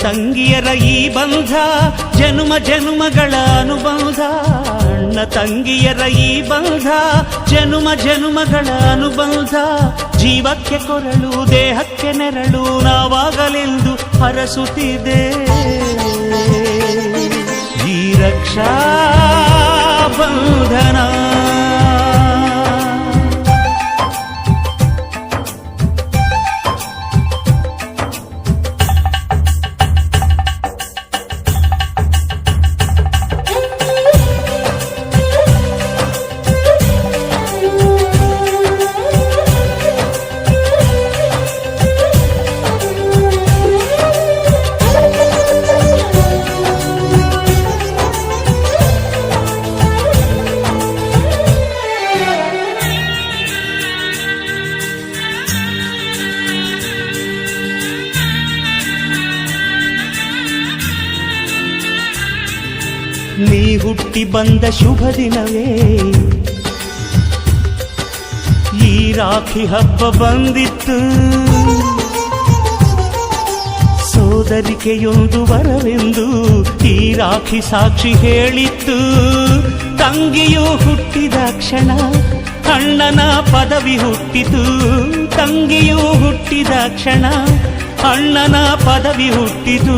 ತಂಗಿಯರ ಈ ಬಂಧ ಜನುಮ ಜನುಮಗಳ ಅನುಬಂಧ. ಅಣ್ಣ ತಂಗಿಯರ ಈ ಬಂಧ ಜನುಮ ಜನುಮಗಳ ಅನುಬಂಧ. ಜೀವಕ್ಕೆ ಕೊರಳು ದೇಹಕ್ಕೆ ನೆರಳು ನಾವಾಗಲೆಂದು ಹರಸುತ್ತಿದೆ ಈ ರಕ್ಷಾ ಬಂಧನ. ನೀ ಹುಟ್ಟಿ ಬಂದ ಶುಭ ದಿನವೇ ಈ ರಾಖಿ ಹಬ್ಬ ಬಂದಿತ್ತು. ಸೋದರಿಕೆಯೊಂದು ವರವೆಂದು ಈ ರಾಖಿ ಸಾಕ್ಷಿ ಹೇಳಿತ್ತು. ತಂಗಿಯು ಹುಟ್ಟಿದ ಕ್ಷಣ ಅಣ್ಣನ ಪದವಿ ಹುಟ್ಟಿತು. ತಂಗಿಯು ಹುಟ್ಟಿದ ಕ್ಷಣ ಅಣ್ಣನ ಪದವಿ ಹುಟ್ಟಿತು.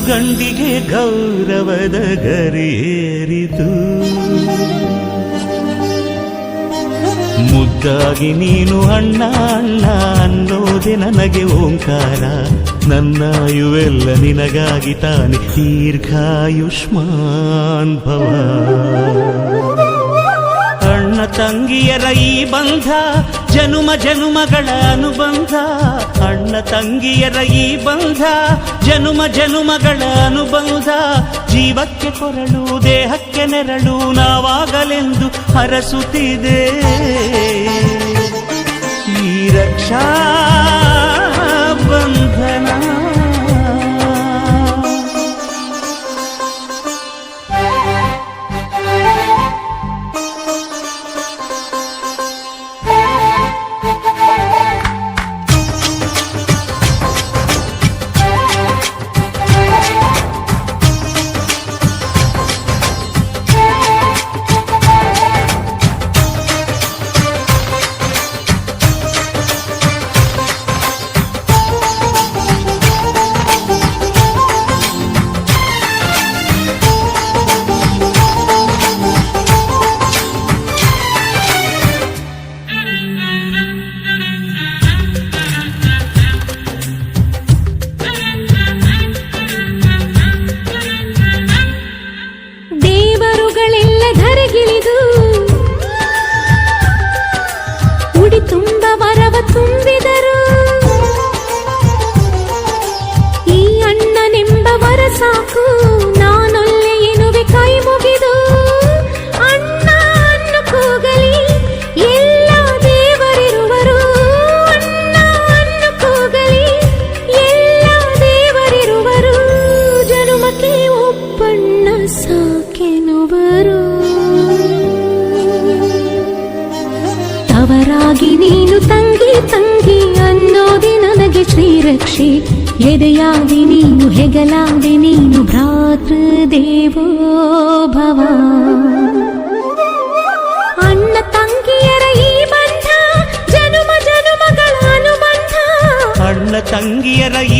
ಗಂಡಿಗೆ ಗೌರವದ ಗರಿಯೇರಿತು. ಮುದ್ದಾಗಿ ನೀನು ಅಣ್ಣ ಅಣ್ಣ ಅನ್ನೋದೆ ನನಗೆ ಓಂಕಾರ. ನನ್ನಾಯುವೆಲ್ಲ ನಿನಗಾಗಿ ತಾನೆ ದೀರ್ಘಾಯುಷ್ಮಾನ್ ಭವ. ಅಣ್ಣ ತಂಗಿಯರ ಈ ಬಂಧ ಜನುಮ ಜನುಮಗಳ ಅನುಬಂಧ. ಅಣ್ಣ ತಂಗಿಯರ ಈ ಬಂಧ ಜನುಮ ಜನುಮಗಳ ಅನುಬಂಧ. ಜೀವಕ್ಕೆ ಕೊರಳು ದೇಹಕ್ಕೆ ನೆರಳು ನಾವಾಗಲೆಂದು ಹರಸುತ್ತಿದೆ ಈ ರಕ್ಷಾ ಬಂಧನ. ಅವರಾಗಿ ನೀನು ತಂಗಿ ತಂಗಿ ಅನ್ನೋದೆ ನನಗೆ ಶ್ರೀರಕ್ಷೆ. ಎದೆಯಾಗಿ ನೀನು ಹೆಗಲಾಗಿ ನೀನು ಭ್ರಾತೃ ದೇವೋ ಭವ. ಅಣ್ಣ ತಂಗಿಯರ ಈ ಬಂಧ ಜನುಮ ಜನುಮಗಳ ಅನುಬಂಧ. ಅಣ್ಣ ತಂಗಿಯರ